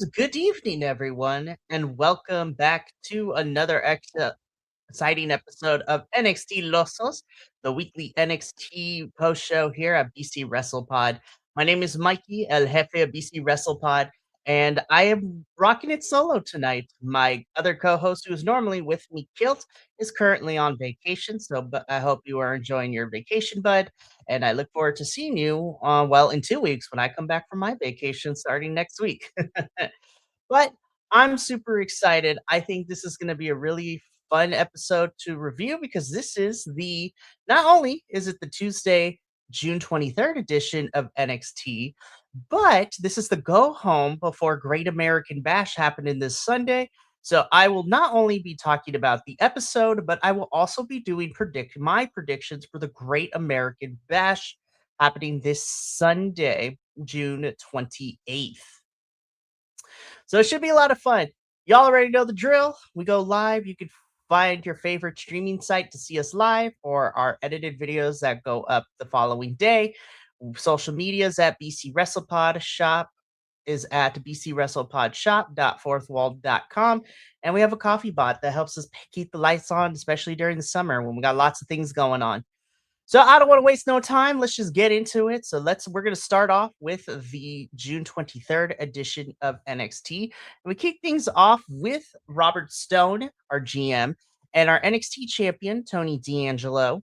Good evening, everyone, and welcome back to another exciting episode of NXT Losos, the weekly NXT post show here at BC Wrestle Pod. My name is Mikey, El Jefe of BC Wrestle Pod, and I am rocking it solo tonight. My other co host, who is normally with me, Kilt, is currently on vacation, but I hope you are enjoying your vacation, bud. And I look forward to seeing you, in 2 weeks when I come back from my vacation starting next week. But I'm super excited. I think this is going to be a really fun episode to review because this is not only is it the Tuesday, June 23rd edition of NXT, but this is the go home before Great American Bash happening this Sunday. So I will not only be talking about the episode, but I will also be doing my predictions for the Great American Bash happening this Sunday, June 28th. So it should be a lot of fun. Y'all already know the drill. We go live. You can find your favorite streaming site to see us live or our edited videos that go up the following day. Social medias at BC WrestlePod. Shop is at bcwrestlepodshop.fourthwall.com. And we have a coffee bot that helps us keep the lights on, especially during the summer when we got lots of things going on. So I don't want to waste no time. Let's just get into it. We're going to start off with the June 23rd edition of NXT. And we kick things off with Robert Stone, our GM, and our NXT champion, Tony D'Angelo.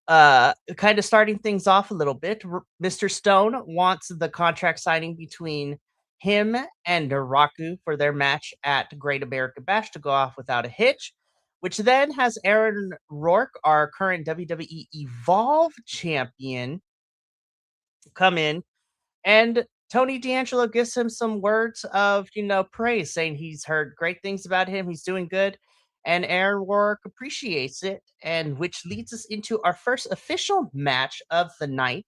Kind of starting things off a little bit. Mr. Stone wants the contract signing between him and Naraku for their match at Great American Bash to go off without a hitch, which then has Aaron Rourke, our current WWE Evolve champion, come in, and Tony D'Angelo gives him some words of, praise, saying he's heard great things about him, he's doing good, and Aaron Rourke appreciates it, and which leads us into our first official match of the night.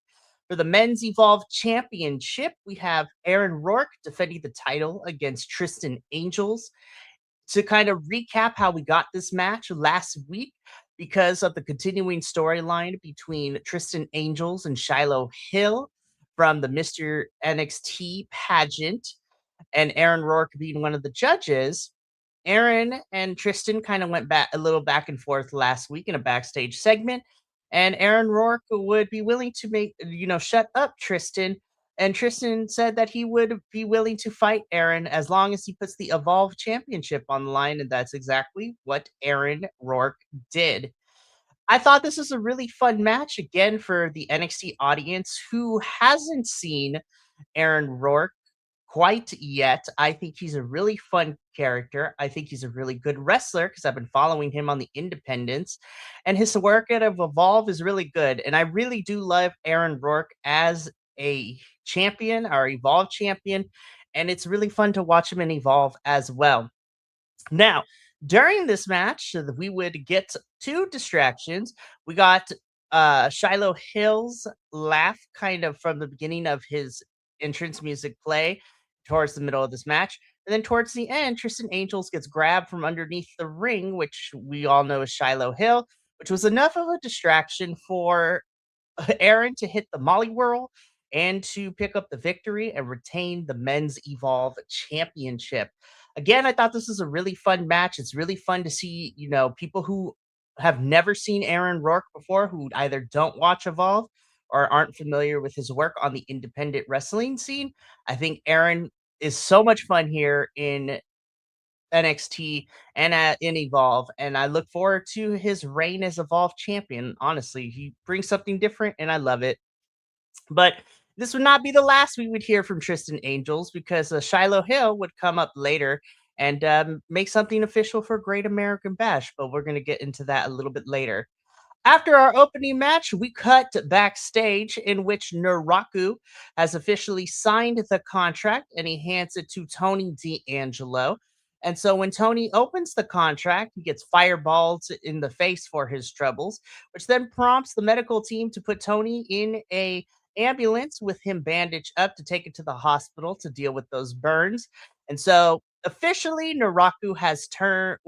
For the Men's Evolve Championship, we have Aaron Rourke defending the title against Tristan Angels. To kind of recap how we got this match last week, because of the continuing storyline between Tristan Angels and Shiloh Hill from the Mr. NXT pageant, and Aaron Rourke being one of the judges, Aaron and Tristan kind of went back a little back and forth last week in a backstage segment, and Aaron Rourke would be willing to shut up Tristan, and Tristan said that he would be willing to fight Aaron as long as he puts the Evolve Championship on the line, and that's exactly what Aaron Rourke did. I thought this was a really fun match, again, for the NXT audience who hasn't seen Aaron Rourke quite yet. I think he's a really fun character. I think he's a really good wrestler because I've been following him on the independents, and his work at Evolve is really good. And I really do love Aaron Rourke as a champion, our Evolve champion, and it's really fun to watch him in Evolve as well. Now, during this match, we would get two distractions. We got Shiloh Hill's laugh kind of from the beginning of his entrance music play towards the middle of this match. And then towards the end, Tristan Angels gets grabbed from underneath the ring, which we all know is Shiloh Hill, which was enough of a distraction for Aaron to hit the Molly Whirl and to pick up the victory and retain the Men's Evolve Championship. Again, I thought this was a really fun match. It's really fun to see, people who have never seen Aaron Rourke before, who either don't watch Evolve or aren't familiar with his work on the independent wrestling scene. I think Aaron is so much fun here in NXT and in Evolve, and I look forward to his reign as Evolve champion. Honestly, he brings something different, and I love it. But this would not be the last we would hear from Tristan Angels, because Shiloh Hill would come up later and make something official for Great American Bash, but we're going to get into that a little bit later. After our opening match, we cut backstage in which Naraku has officially signed the contract, and he hands it to Tony D'Angelo. And so when Tony opens the contract, he gets fireballs in the face for his troubles, which then prompts the medical team to put Tony in a ambulance with him bandaged up to take it to the hospital to deal with those burns. And so officially Naraku has turned,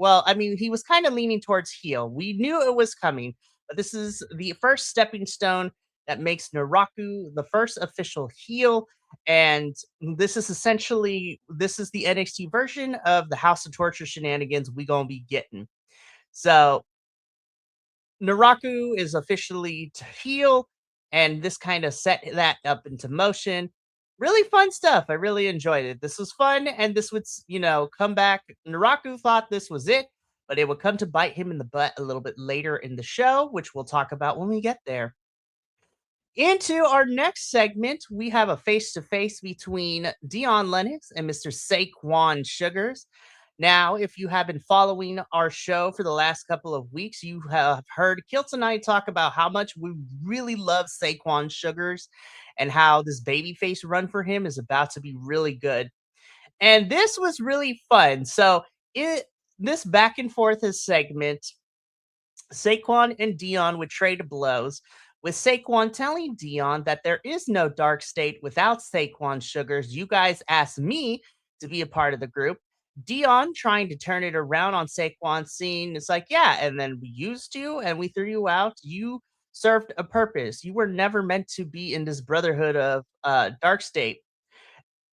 he was kind of leaning towards heel. We knew it was coming, but this is the first stepping stone that makes Naraku the first official heel. And this is the NXT version of the House of Torture shenanigans we gonna be getting. So Naraku is officially to heel, and this kind of set that up into motion. Really fun stuff. I really enjoyed it. This was fun, and this would, come back. Naraku thought this was it, but it would come to bite him in the butt a little bit later in the show, which we'll talk about when we get there. Into our next segment, we have a face to face between Dion Lennox and Mr. Saquon Sugars. Now, if you have been following our show for the last couple of weeks, you have heard Kilt and I talk about how much we really love Saquon Sugars and how this babyface run for him is about to be really good. And this was really fun. So, it this back and forth is segment Saquon and Dion would trade blows, with Saquon telling Dion that there is no dark state without Saquon Sugars. You guys asked me to be a part of the group. Dion trying to turn it around on Saquon, saying it's like, yeah, and then we used you and we threw you out. You served a purpose. You were never meant to be in this brotherhood of dark state.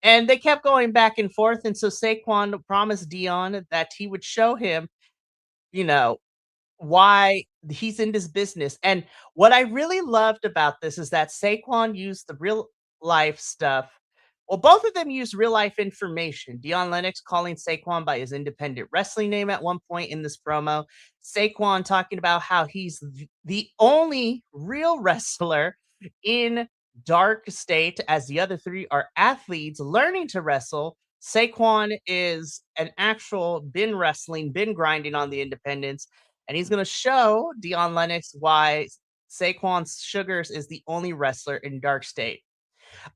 And they kept going back and forth. And so Saquon promised Dion that he would show him, you know, why he's in this business. And what I really loved about this is that Saquon used the real life stuff. Well, both of them used real life information. Dion Lennox calling Saquon by his independent wrestling name at one point in this promo. Saquon talking about how he's the only real wrestler in Dark State, as the other three are athletes learning to wrestle. Saquon is an actual been wrestling, been grinding on the independents, and he's going to show Dion Lennox why Saquon Sugars is the only wrestler in Dark State.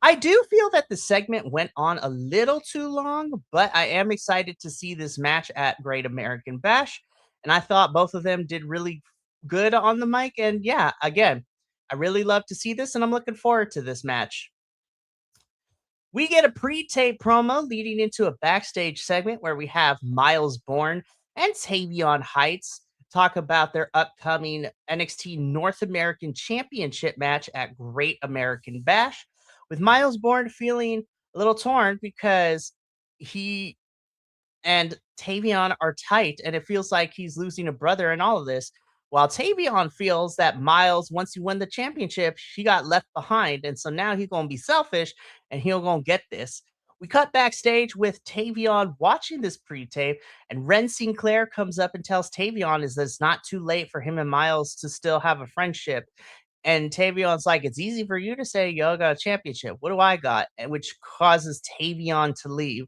I do feel that the segment went on a little too long, but I am excited to see this match at Great American Bash. And I thought both of them did really good on the mic. And yeah, again, I really love to see this, and I'm looking forward to this match. We get a pre-tape promo leading into a backstage segment where we have Miles Bourne and Tavion Heights talk about their upcoming NXT North American Championship match at Great American Bash, with Miles Bourne feeling a little torn because he and Tavion are tight, and it feels like he's losing a brother in all of this. While Tavion feels that Miles, once he won the championship, he got left behind, and so now he's gonna be selfish and he'll gonna get this. We cut backstage with Tavion watching this pre-tape, and Ren Sinclair comes up and tells Tavion is that it's not too late for him and Miles to still have a friendship. And Tavion's like, it's easy for you to say, yo, I got a championship. What do I got? And which causes Tavion to leave.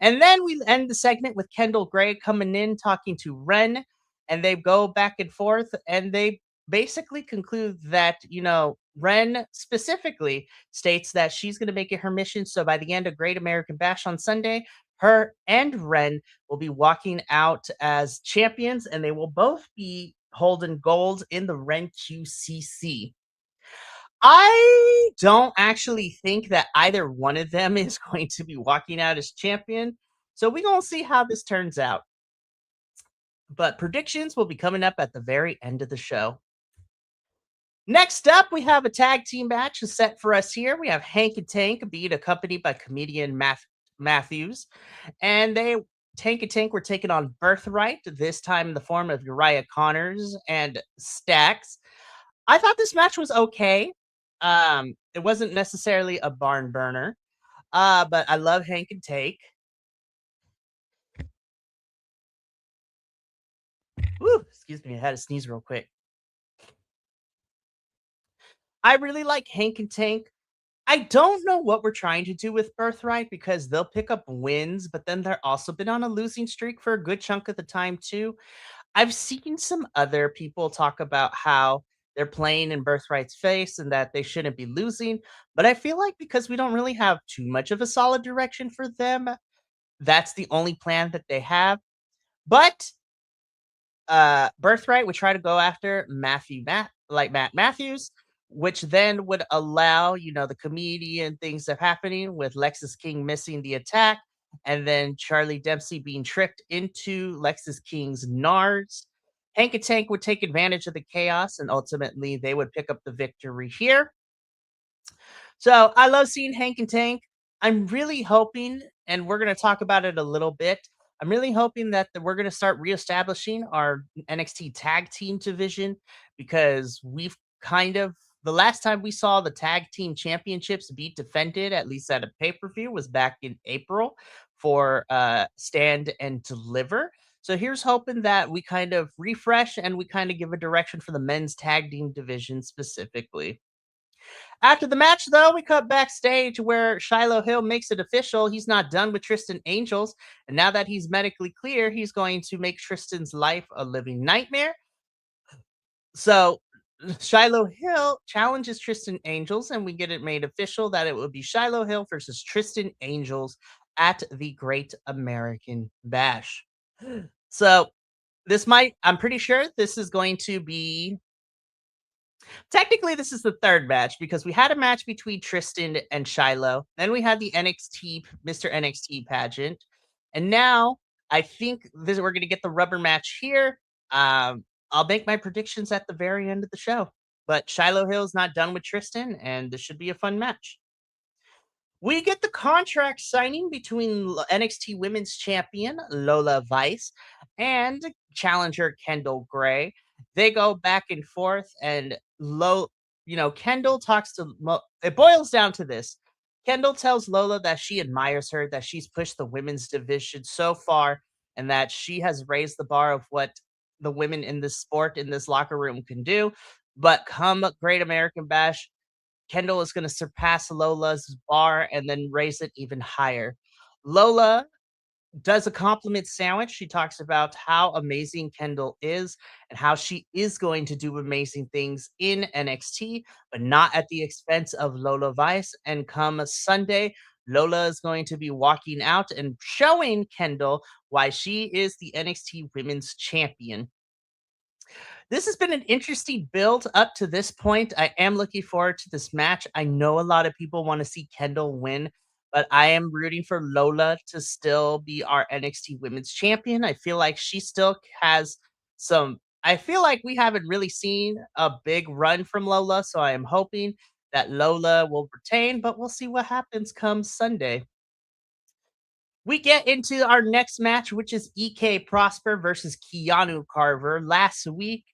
And then we end the segment with Kendall Gray coming in talking to Ren, and they go back and forth, and they basically conclude that, Ren specifically states that she's going to make it her mission. So by the end of Great American Bash on Sunday, her and Ren will be walking out as champions, and they will both be holding gold in the Ren QCC. I don't actually think that either one of them is going to be walking out as champion. So we're going to see how this turns out. But predictions will be coming up at the very end of the show. Next up, we have a tag team match set for us here. We have Hank and Tank being accompanied by comedian Matthews. And Tank and Tank were taking on Birthright, this time in the form of Uriah Connors and Stax. I thought this match was okay. It wasn't necessarily a barn burner, but I love Hank and Take. Woo, excuse me, I had to sneeze real quick. I really like Hank and Tank. I don't know what we're trying to do with Birthright because they'll pick up wins, but then they're also been on a losing streak for a good chunk of the time too. I've seen some other people talk about how they're playing in Birthright's face and that they shouldn't be losing, but I feel like because we don't really have too much of a solid direction for them, that's the only plan that they have. But Birthright would try to go after Matt Matthews, which then would allow, the comedian things that happening with Lexus King missing the attack, and then Charlie Dempsey being tricked into Lexus King's nards. Hank and Tank would take advantage of the chaos, and ultimately they would pick up the victory here. So I love seeing Hank and Tank. I'm really hoping, and we're going to talk about it a little bit. I'm really hoping that we're going to start reestablishing our NXT tag team division because we've kind of the last time we saw the tag team championships be defended, at least at a pay per view, was back in April for Stand and Deliver. So here's hoping that we kind of refresh and we kind of give a direction for the men's tag team division specifically. After the match, though, we cut backstage where Shiloh Hill makes it official. He's not done with Tristan Angels. And now that he's medically clear, he's going to make Tristan's life a living nightmare. So Shiloh Hill challenges Tristan Angels, and we get it made official that it would be Shiloh Hill versus Tristan Angels at the Great American Bash. So I'm pretty sure this is going to be technically, this is the third match because we had a match between Tristan and Shiloh. Then we had the NXT Mr. NXT pageant, and now I think we're going to get the rubber match here. I'll make my predictions at the very end of the show. But Shiloh Hill is not done with Tristan, and this should be a fun match. We get the contract signing between NXT Women's Champion Lola Vice and challenger Kendall Gray. They go back and forth, and Kendall talks to. It boils down to this: Kendall tells Lola that she admires her, that she's pushed the women's division so far, and that she has raised the bar of what the women in this sport in this locker room can do. But come Great American Bash, Kendall is going to surpass Lola's bar and then raise it even higher. Lola does a compliment sandwich. She talks about how amazing Kendall is and how she is going to do amazing things in NXT, but not at the expense of Lola Vice. And come Sunday, Lola is going to be walking out and showing Kendall why she is the NXT Women's Champion. This has been an interesting build up to this point. I am looking forward to this match. I know a lot of people want to see Kendall win, but I am rooting for Lola to still be our NXT Women's Champion. I feel like she still has some. I feel like we haven't really seen a big run from Lola, so I am hoping that Lola will retain, but we'll see what happens come Sunday. We get into our next match, which is EK Prosper versus Keanu Carver. Last week,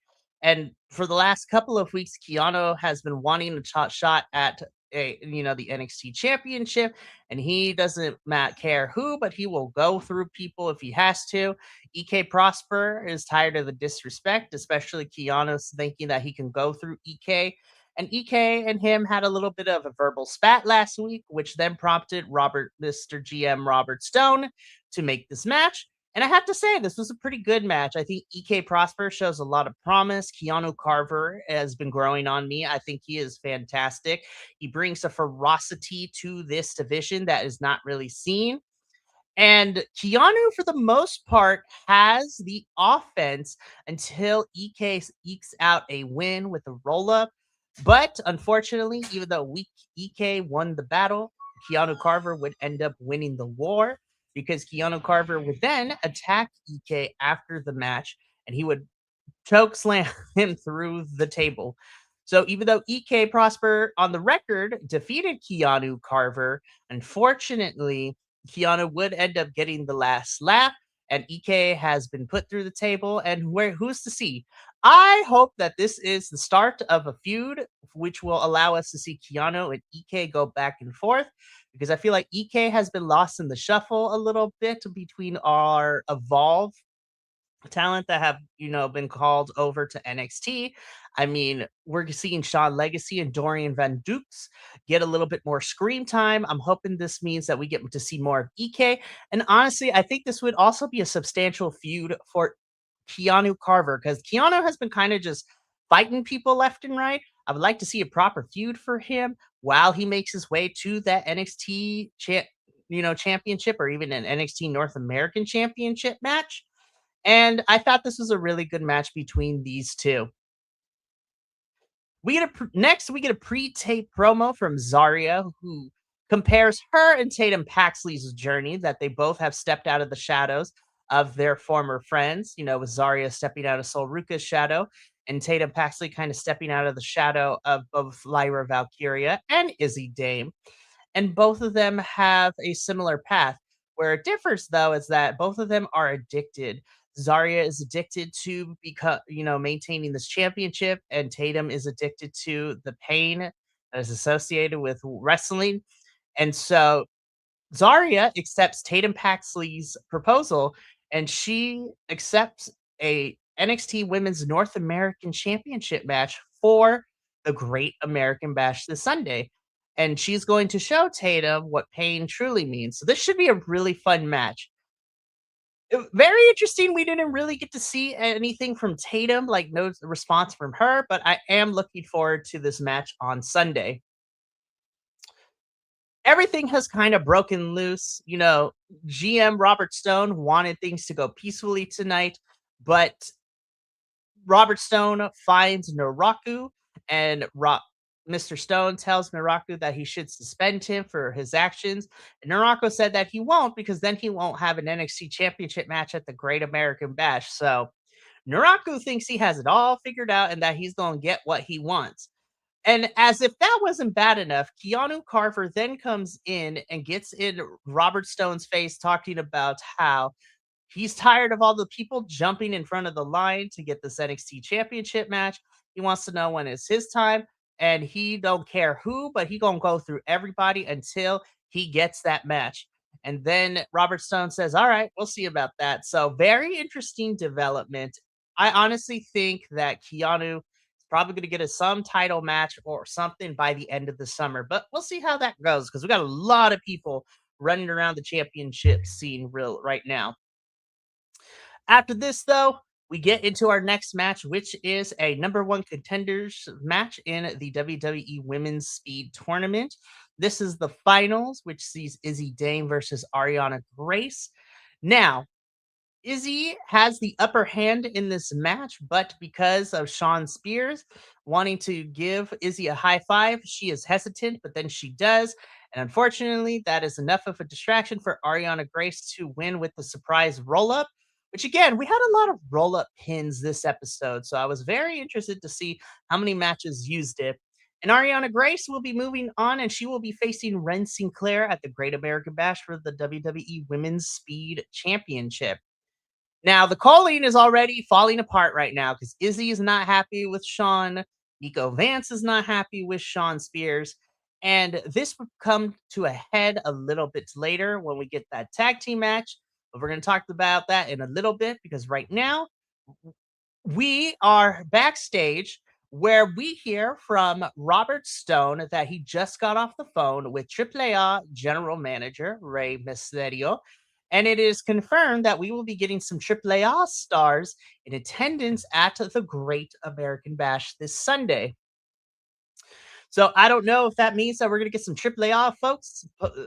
and for the last couple of weeks, Keanu has been wanting a shot at the NXT Championship, and he doesn't care who, but he will go through people if he has to. EK Prosper is tired of the disrespect, especially Keanu's thinking that he can go through EK. And EK and him had a little bit of a verbal spat last week, which then prompted Mr. GM Robert Stone to make this match. And I have to say, this was a pretty good match. I think EK Prosper shows a lot of promise. Keanu Carver has been growing on me. I think he is fantastic. He brings a ferocity to this division that is not really seen. And Keanu, for the most part, has the offense until EK ekes out a win with a roll up. But unfortunately, even though EK won the battle, Keanu Carver would end up winning the war because Keanu Carver would then attack EK after the match and he would choke slam him through the table. So even though EK Prosper on the record defeated Keanu Carver, unfortunately, Keanu would end up getting the last laugh, and EK has been put through the table. And who's to see? I hope that this is the start of a feud, which will allow us to see Keanu and EK go back and forth. Because I feel like EK has been lost in the shuffle a little bit between our Evolve talent that have been called over to NXT. I mean, we're seeing Sean Legacy and Dorian Van Dukes get a little bit more screen time. I'm hoping this means that we get to see more of EK. And honestly, I think this would also be a substantial feud for Keanu Carver because Keanu has been kind of just fighting people left and right. I would like to see a proper feud for him while he makes his way to that NXT championship or even an NXT North American championship match. And I thought this was a really good match between these two. Next, we get a pre-tape promo from Zarya, who compares her and Tatum Paxley's journey that they both have stepped out of the shadows of their former friends. With Zarya stepping out of Sol Ruka's shadow, and Tatum Paxley kind of stepping out of the shadow of both Lyra Valkyria and Izzy Dame. And both of them have a similar path. Where it differs, though, is that both of them are addicted. Zarya is addicted to maintaining this championship, and Tatum is addicted to the pain that is associated with wrestling. And so Zarya accepts Tatum Paxley's proposal, and she accepts a NXT Women's North American Championship match for the Great American Bash this Sunday. And she's going to show Tatum what pain truly means. So this should be a really fun match. Very interesting. We didn't really get to see anything from Tatum, like no response from her, but I am looking forward to this match on Sunday. Everything has kind of broken loose. GM Robert Stone wanted things to go peacefully tonight, but Robert Stone finds Naraku, and Mr. Stone tells Naraku that he should suspend him for his actions. And Naraku said that he won't because then he won't have an NXT championship match at the Great American Bash. So Naraku thinks he has it all figured out and that he's going to get what he wants. And as if that wasn't bad enough, Keanu Carver then comes in and gets in Robert Stone's face talking about how he's tired of all the people jumping in front of the line to get this NXT championship match. He wants to know when it's his time, and he don't care who, but he gonna go through everybody until he gets that match. And then Robert Stone says, "All right, we'll see about that." So very interesting development. I honestly think that Keanu is probably going to get some title match or something by the end of the summer, but we'll see how that goes because we got a lot of people running around the championship scene real right now. After this, though, we get into our next match, which is a number one contenders match in the WWE Women's Speed Tournament. This is the finals, which sees Izzy Dame versus Ariana Grace. Now, Izzy has the upper hand in this match, but because of Sean Spears wanting to give Izzy a high five, she is hesitant, but then she does. And unfortunately, that is enough of a distraction for Ariana Grace to win with the surprise roll up, which again, we had a lot of roll up pins this episode. So I was very interested to see how many matches used it. And Ariana Grace will be moving on and she will be facing Ren Sinclair at the Great American Bash for the WWE Women's Speed Championship. Now, the calling is already falling apart right now because Izzy is not happy with Sean. Nico Vance is not happy with Sean Spears. And this would come to a head a little bit later when we get that tag team match. But we're going to talk about that in a little bit because right now we are backstage where we hear from Robert Stone that he just got off the phone with AAA General Manager Rey Mysterio. And it is confirmed that we will be getting some AAA stars in attendance at the Great American Bash this Sunday. So I don't know if that means that we're going to get some AAA folks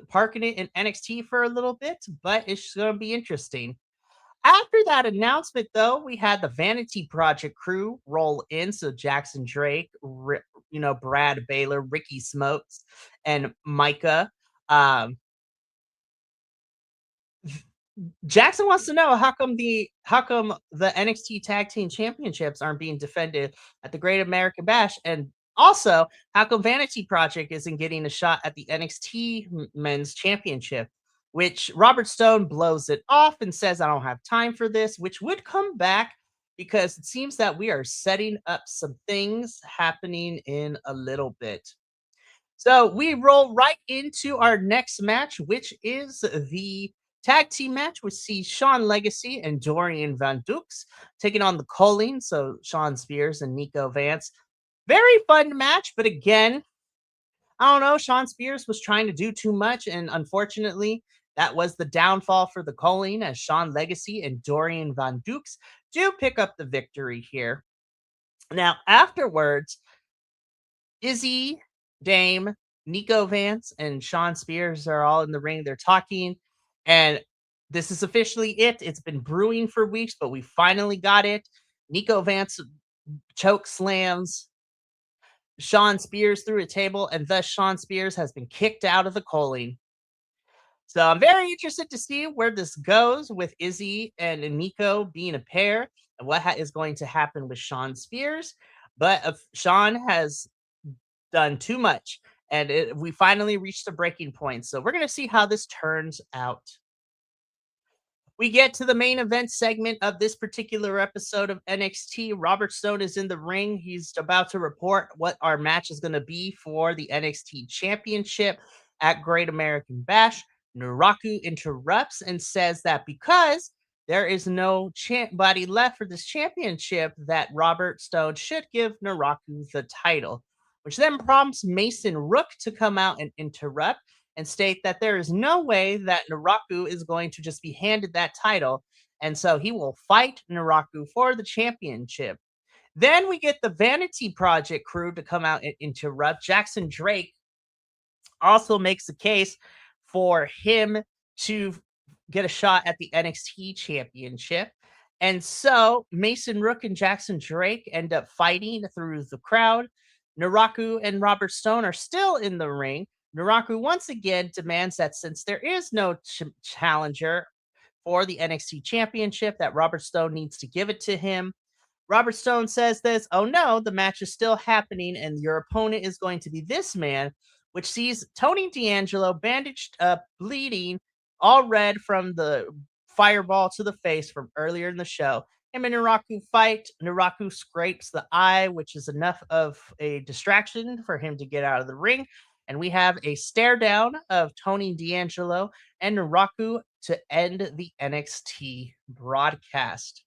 parking it in NXT for a little bit, but it's going to be interesting. After that announcement, though, we had the Vanity Project crew roll in. So Jackson Drake, Brad Baylor, Ricky Smokes, and Micah. Jackson wants to know how come the NXT Tag Team Championships aren't being defended at the Great American Bash, and also how come Vanity Project isn't getting a shot at the NXT Men's Championship. Which Robert Stone blows it off and says, "I don't have time for this," which would come back because it seems that we are setting up some things happening in a little bit. So we roll right into our next match, which is the tag team match, which sees Sean Legacy and Dorian Van Dukes taking on the Colleen, so Sean Spears and Nico Vance. Very fun match, but again, I don't know. Sean Spears was trying to do too much, and unfortunately, that was the downfall for the Colleen as Sean Legacy and Dorian Van Dukes do pick up the victory here. Now, afterwards, Izzy, Dame, Nico Vance, and Sean Spears are all in the ring. They're talking, and this is officially it. It's been brewing for weeks, but we finally got it. Nico Vance choke slams Sean Spears through a table, and thus Sean Spears has been kicked out of the Colleen. So I'm very interested to see where this goes with Izzy and Nico being a pair and what is going to happen with Sean Spears. But Sean has done too much and we finally reached the breaking point. So we're going to see how this turns out. We get to the main event segment of this particular episode of NXT. Robert Stone is in the ring. He's about to report what our match is going to be for the NXT Championship at Great American Bash. Naraku interrupts and says that because there is no body left for this championship, that Robert Stone should give Naraku the title, which then prompts Mason Rook to come out and interrupt and state that there is no way that Naraku is going to just be handed that title. And so he will fight Naraku for the championship. Then we get the Vanity Project crew to come out and interrupt. Jackson Drake also makes the case for him to get a shot at the NXT championship. And so Mason Rook and Jackson Drake end up fighting through the crowd. Naraku and Robert Stone are still in the ring. Naraku once again demands that since there is no challenger for the NXT championship, that Robert Stone needs to give it to him. Robert Stone says this, oh no, the match is still happening and your opponent is going to be this man, which sees Tony D'Angelo bandaged up, bleeding, all red from the fireball to the face from earlier in the show. Him and Naraku fight. Naraku scrapes the eye, which is enough of a distraction for him to get out of the ring. And we have a stare down of Tony D'Angelo and Naraku to end the NXT broadcast.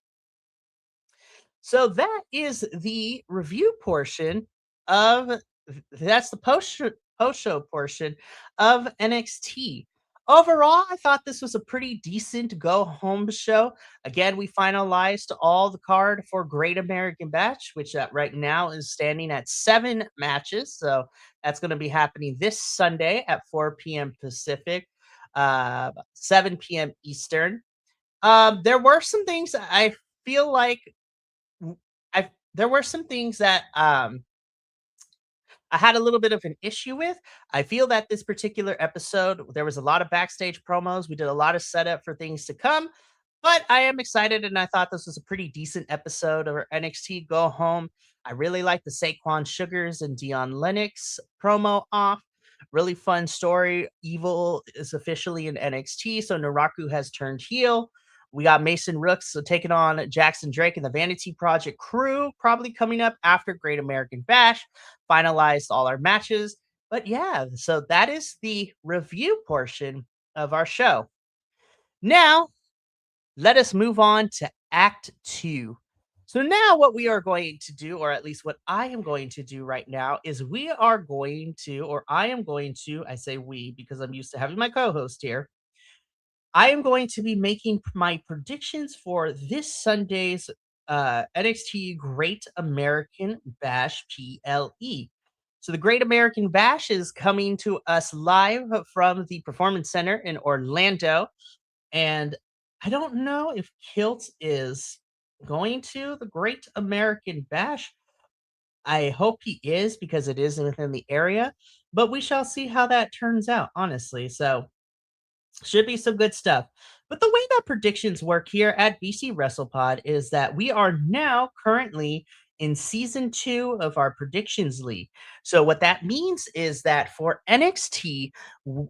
So that is the review portion of that's the post show portion of NXT. Overall, I thought this was a pretty decent go home show. Again, we finalized all the card for Great American Bash, which right now is standing at 7 matches. So that's going to be happening this Sunday at 4 p.m. Pacific, 7 p.m. Eastern. There were some things I feel like there were some things that I had a little bit of an issue with. I feel that this particular episode, there was a lot of backstage promos. We did a lot of setup for things to come, but I am excited and I thought this was a pretty decent episode of NXT Go Home. I really like the Saquon Sugars and Dion Lennox promo off. Really fun story. Evil is officially in NXT, so Naraku has turned heel. We got Mason Rooks so taking on Jackson Drake and the Vanity Project crew, probably coming up after Great American Bash. Finalized all our matches. But yeah, so that is the review portion of our show. Now, let us move on to Act 2. So now what we are going to do, or at least what I am going to do right now, is we are going to, or I am going to, I say we because I'm used to having my co-host here. I am going to be making my predictions for this Sunday's NXT Great American Bash PLE. So the Great American Bash is coming to us live from the Performance Center in Orlando. And I don't know if Kilt is going to the Great American Bash. I hope he is because it is within the area, but we shall see how that turns out, honestly. So should be some good stuff. But the way that predictions work here at BC Wrestle Pod is that we are now currently in season 2 of our predictions league. So what that means is that for NXT,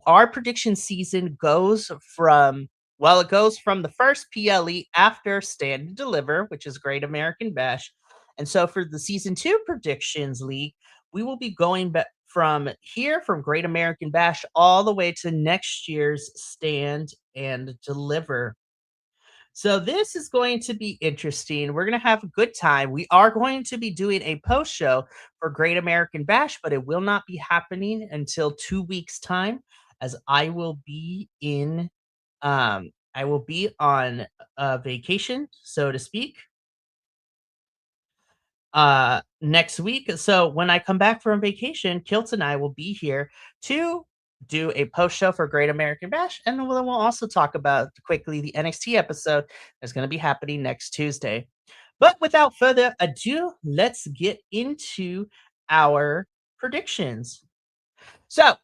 our prediction season goes from it goes from the first PLE after Stand and Deliver, which is Great American Bash. And so for the season 2 predictions league, we will be going back from here from Great American Bash all the way to next year's Stand and Deliver. So this is going to be interesting. We're going to have a good time. We are going to be doing a post show for Great American Bash, but it will not be happening until 2 weeks time as I will be on vacation, so to speak, next week. So when I come back from vacation, Kilt and I will be here to do a post show for Great American Bash, and then we'll also talk about quickly the NXT episode that's going to be happening next Tuesday. But without further ado, let's get into our predictions. So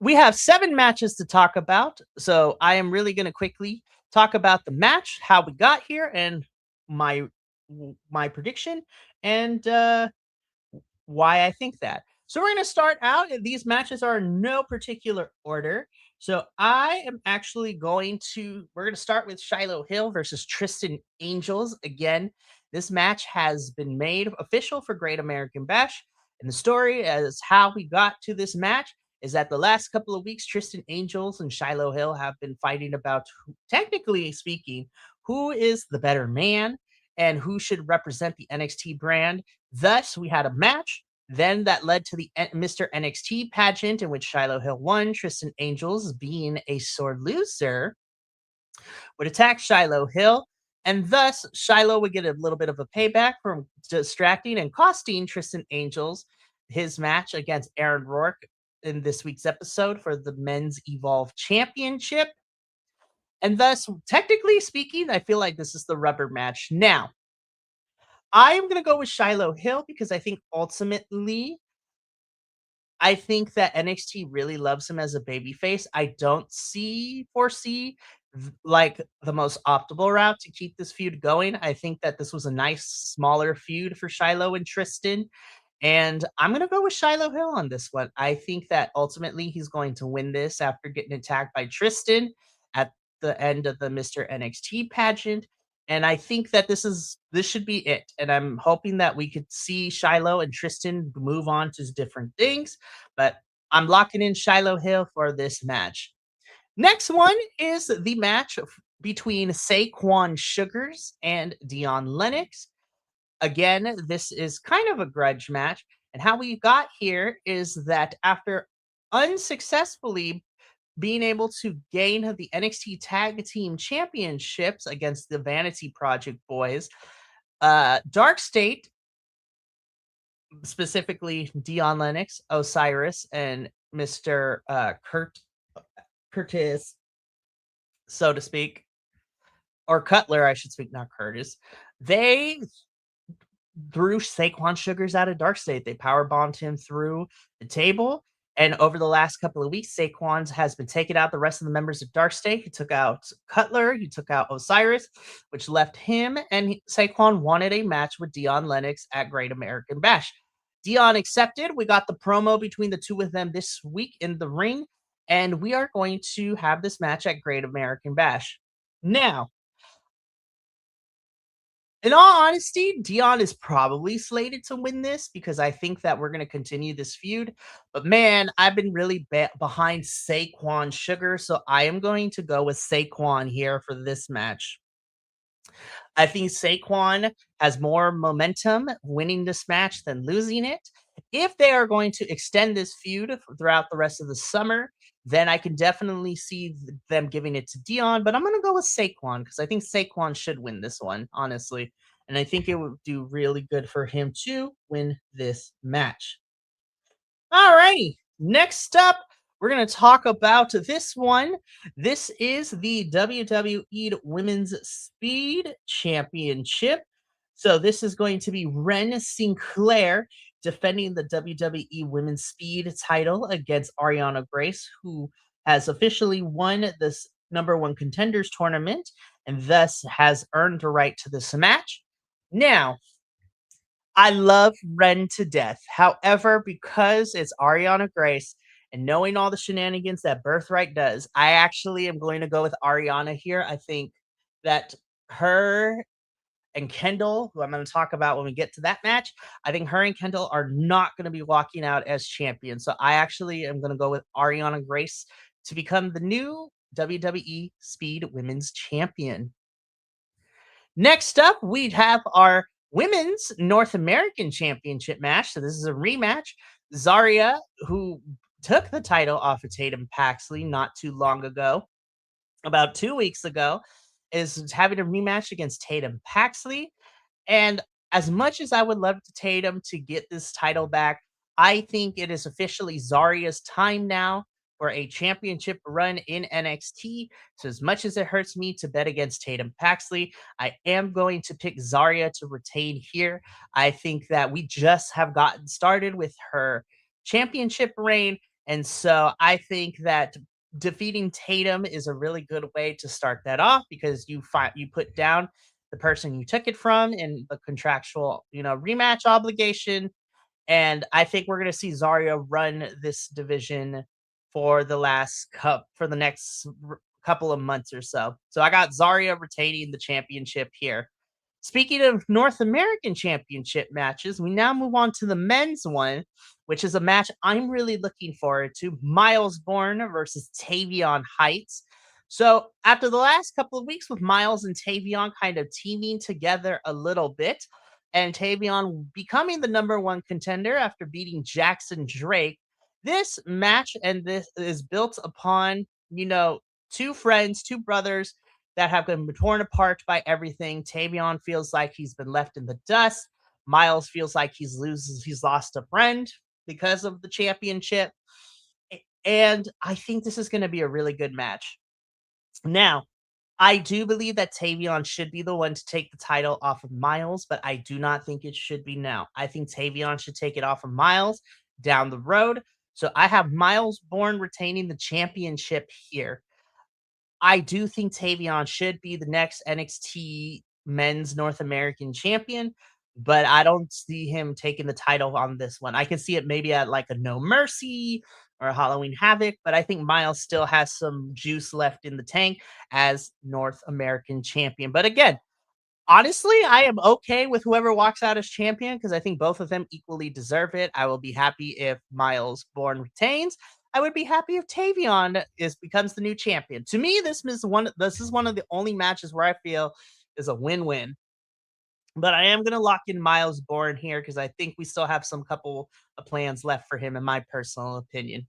we have 7 matches to talk about, so I am really gonna quickly talk about the match, how we got here, and my my prediction, and why I think that. So we're going to start out. These matches are in no particular order. So I am actually we're going to start with Shiloh Hill versus Tristan Angels. Again, this match has been made official for Great American Bash. And the story as how we got to this match is that the last couple of weeks, Tristan Angels and Shiloh Hill have been fighting about, technically speaking, who is the better man and who should represent the NXT brand. Thus, we had a match. Then that led to the Mr. NXT pageant in which Shiloh Hill won. Tristan Angels, being a sore loser, would attack Shiloh Hill, and thus Shiloh would get a little bit of a payback from distracting and costing Tristan Angels his match against Aaron Rourke in this week's episode for the Men's Evolve Championship. And thus, technically speaking, I feel like this is the rubber match. Now, I am going to go with Shiloh Hill because I think ultimately, I think that NXT really loves him as a babyface. I don't foresee like the most optimal route to keep this feud going. I think that this was a nice smaller feud for Shiloh and Tristan. And I'm going to go with Shiloh Hill on this one. I think that ultimately he's going to win this after getting attacked by Tristan at the end of the Mr. NXT pageant. And I think that this should be it. And I'm hoping that we could see Shiloh and Tristan move on to different things. But I'm locking in Shiloh Hill for this match. Next one is the match between Saquon Sugars and Dion Lennox. Again, this is kind of a grudge match. And how we got here is that after unsuccessfully being able to gain the NXT Tag Team Championships against the Vanity Project boys, Dark State, specifically Dion Lennox, Osiris, and Mr. Curtis, so to speak, or Cutler, I should speak, not Curtis. They threw Saquon Sugars out of Dark State. They power bombed him through the table. And over the last couple of weeks, Saquon has been taking out the rest of the members of Dark State. He took out Cutler, he took out Osiris, which left him and Saquon wanted a match with Dion Lennox at Great American Bash. Dion accepted. We got the promo between the two of them this week in the ring, and we are going to have this match at Great American Bash. Now, in all honesty, Dion is probably slated to win this because I think that we're going to continue this feud. But man, I've been really behind Saquon Sugar, so I am going to go with Saquon here for this match. I think Saquon has more momentum winning this match than losing it. If they are going to extend this feud throughout the rest of the summer, then I can definitely see them giving it to Dion. But I'm going to go with Saquon because I think Saquon should win this one, honestly. And I think it would do really good for him to win this match. All righty. Next up, we're going to talk about this one. This is the WWE Women's Speed Championship. So this is going to be Ren Sinclair defending the WWE Women's Speed title against Ariana Grace, who has officially won this number one contenders tournament and thus has earned the right to this match. Now, I love Ren to death. However, because it's Ariana Grace and knowing all the shenanigans that Birthright does, I actually am going to go with Ariana here. I think that her and Kendall, who I'm going to talk about when we get to that match, I think her and Kendall are not going to be walking out as champions. So I actually am going to go with Ariana Grace to become the new WWE Speed Women's Champion. Next up, we have our Women's North American Championship match. So this is a rematch. Zarya, who took the title off of Tatum Paxley not too long ago, about 2 weeks ago, is having a rematch against Tatum Paxley. And as much as I would love to Tatum to get this title back, I think it is officially Zarya's time now for a championship run in NXT. So as much as it hurts me to bet against Tatum Paxley, I am going to pick Zarya to retain here. I think that we just have gotten started with her championship reign. And so I think that defeating Tatum is a really good way to start that off because you put down the person you took it from in the contractual, rematch obligation. And I think we're going to see Zarya run this division for the next couple of months or so. So I got Zarya retaining the championship here. Speaking of North American Championship matches, we now move on to the men's one, which is a match I'm really looking forward to. Miles Bourne versus Tavion Heights. So, after the last couple of weeks with Miles and Tavion kind of teaming together a little bit, and Tavion becoming the number one contender after beating Jackson Drake, this match and this is built upon, two friends, two brothers that have been torn apart by everything. Tavion feels like he's been left in the dust. Miles feels like he's lost a friend because of the championship. And I think this is going to be a really good match. Now, I do believe that Tavion should be the one to take the title off of Miles, but I do not think it should be now. I think Tavion should take it off of Miles down the road. So I have Miles Bourne retaining the championship here. I do think Tavion should be the next NXT Men's North American Champion, but I don't see him taking the title on this one. I can see it maybe at like a No Mercy or a Halloween Havoc, but I think Miles still has some juice left in the tank as North American Champion. But again, honestly, I am okay with whoever walks out as champion because I think both of them equally deserve it. I will be happy if Miles Bourne retains. I would be happy if Tavion becomes the new champion. To me, this is one of the only matches where I feel is a win-win. But I am gonna lock in Miles Bourne here because I think we still have some couple of plans left for him, in my personal opinion.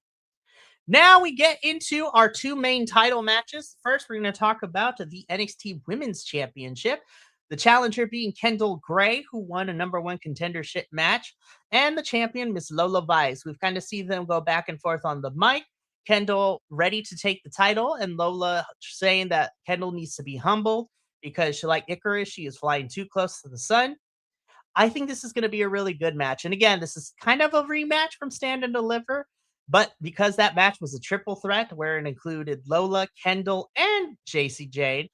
Now we get into our two main title matches. First, we're going to talk about the NXT Women's Championship. The challenger being Kendall Gray, who won a number one contendership match, and the champion, Miss Lola Vice. We've kind of seen them go back and forth on the mic. Kendall ready to take the title, and Lola saying that Kendall needs to be humbled because like Icarus, she is flying too close to the sun. I think this is going to be a really good match. And again, this is kind of a rematch from Stand and Deliver, but because that match was a triple threat where it included Lola, Kendall, and JC Jade,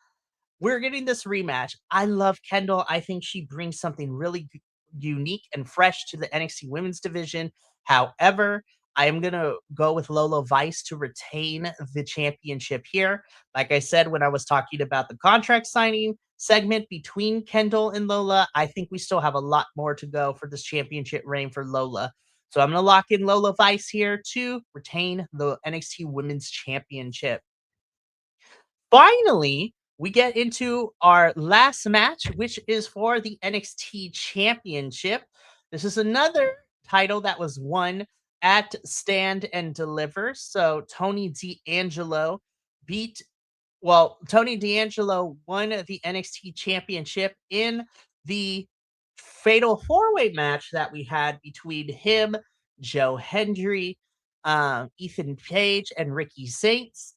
we're getting this rematch. I love Kendall. I think she brings something really unique and fresh to the NXT Women's Division. However, I am going to go with Lola Vice to retain the championship here. Like I said, when I was talking about the contract signing segment between Kendall and Lola, I think we still have a lot more to go for this championship reign for Lola. So I'm going to lock in Lola Vice here to retain the NXT Women's Championship. Finally, we get into our last match, which is for the NXT Championship. This is another title that was won at Stand and Deliver. So Tony D'Angelo beat, Tony D'Angelo won the NXT Championship in the fatal four-way match that we had between him, Joe Hendry, Ethan Page, and Ricky Saints.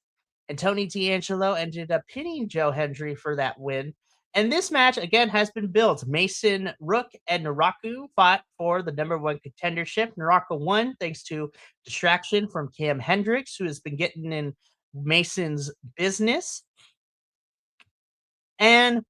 And Tony D'Angelo ended up pinning Joe Hendry for that win. And this match, again, has been built. Mason Rook and Naraku fought for the number one contendership. Naraku won thanks to distraction from Cam Hendricks, who has been getting in Mason's business. And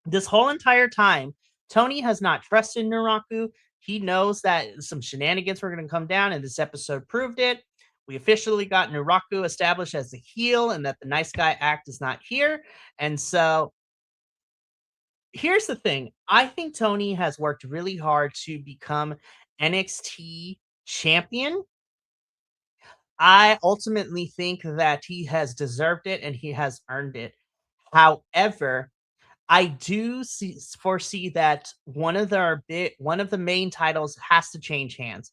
this whole entire time, Tony has not trusted Naraku. He knows that some shenanigans were going to come down, and this episode proved it. We officially got Naraku established as the heel and that the nice guy act is not here. And so here's the thing. I think Tony has worked really hard to become NXT champion. I ultimately think that he has deserved it and he has earned it. However, I do foresee that one of the main titles has to change hands.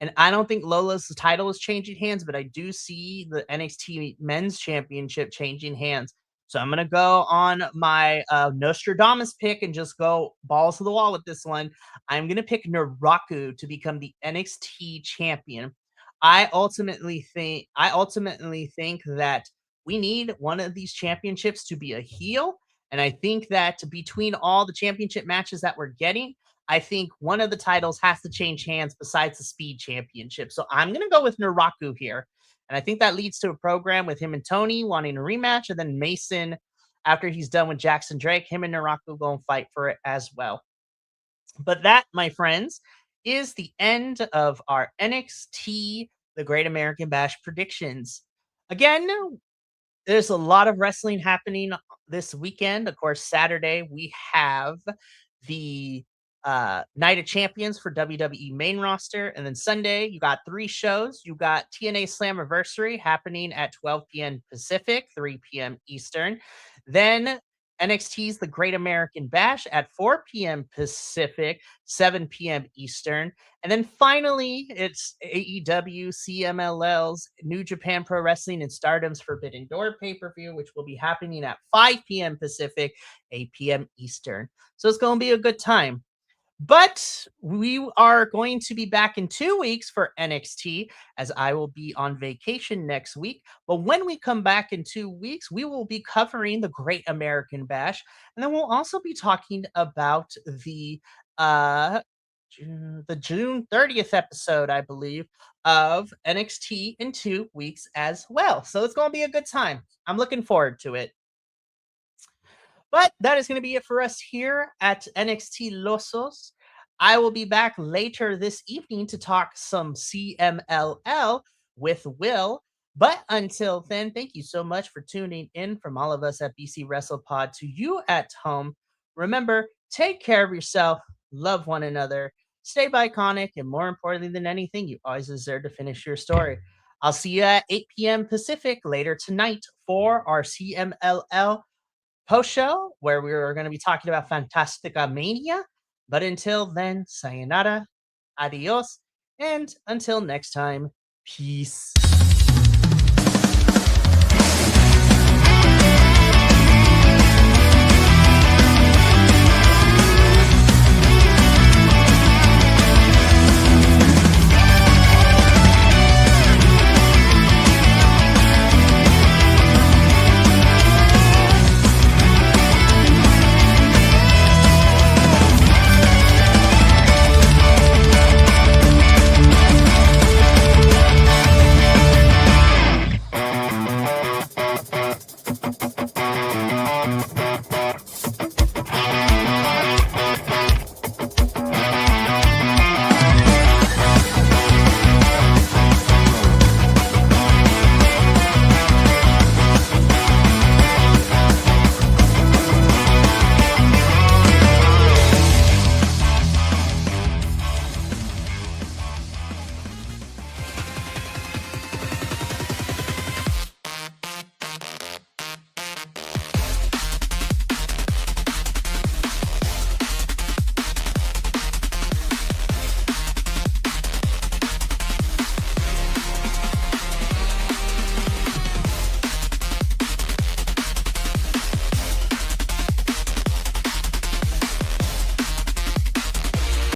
And I don't think Lola's title is changing hands, but I do see the NXT Men's Championship changing hands. So I'm gonna go on my Nostradamus pick and just go balls to the wall with this one. I'm gonna pick Naraku to become the NXT champion. I ultimately think that we need one of these championships to be a heel. And I think that between all the championship matches that we're getting, I think one of the titles has to change hands besides the Speed Championship. So I'm going to go with Naraku here. And I think that leads to a program with him and Tony wanting a rematch. And then Mason, after he's done with Jackson Drake, him and Naraku go and fight for it as well. But that, my friends, is the end of our NXT, the Great American Bash predictions. Again, there's a lot of wrestling happening this weekend. Of course, Saturday we have the Night of Champions for WWE main roster, and then Sunday you got three shows. You got TNA Slammiversary happening at 12 p.m. Pacific, 3 p.m. Eastern. Then NXT's The Great American Bash at 4 p.m. Pacific, 7 p.m. Eastern. And then finally, it's AEW CMLL's New Japan Pro Wrestling and Stardom's Forbidden Door pay-per-view, which will be happening at 5 p.m. Pacific, 8 p.m. Eastern. So it's going to be a good time. But we are going to be back in 2 weeks for NXT, as I will be on vacation next week. But when we come back in 2 weeks, we will be covering the Great American Bash. And then we'll also be talking about uh the June 30th episode, I believe, of NXT in 2 weeks as well. So it's going to be a good time. I'm looking forward to it. But that is going to be it for us here at NXT Losos. I will be back later this evening to talk some CMLL with Will. But until then, thank you so much for tuning in from all of us at BC Wrestle Pod to you at home. Remember, take care of yourself, love one another, stay iconic, and more importantly than anything, you always deserve to finish your story. I'll see you at 8 p.m. Pacific later tonight for our CMLL post show where we are going to be talking about Fantastica Mania. But until then, sayonara, adios, and until next time, peace.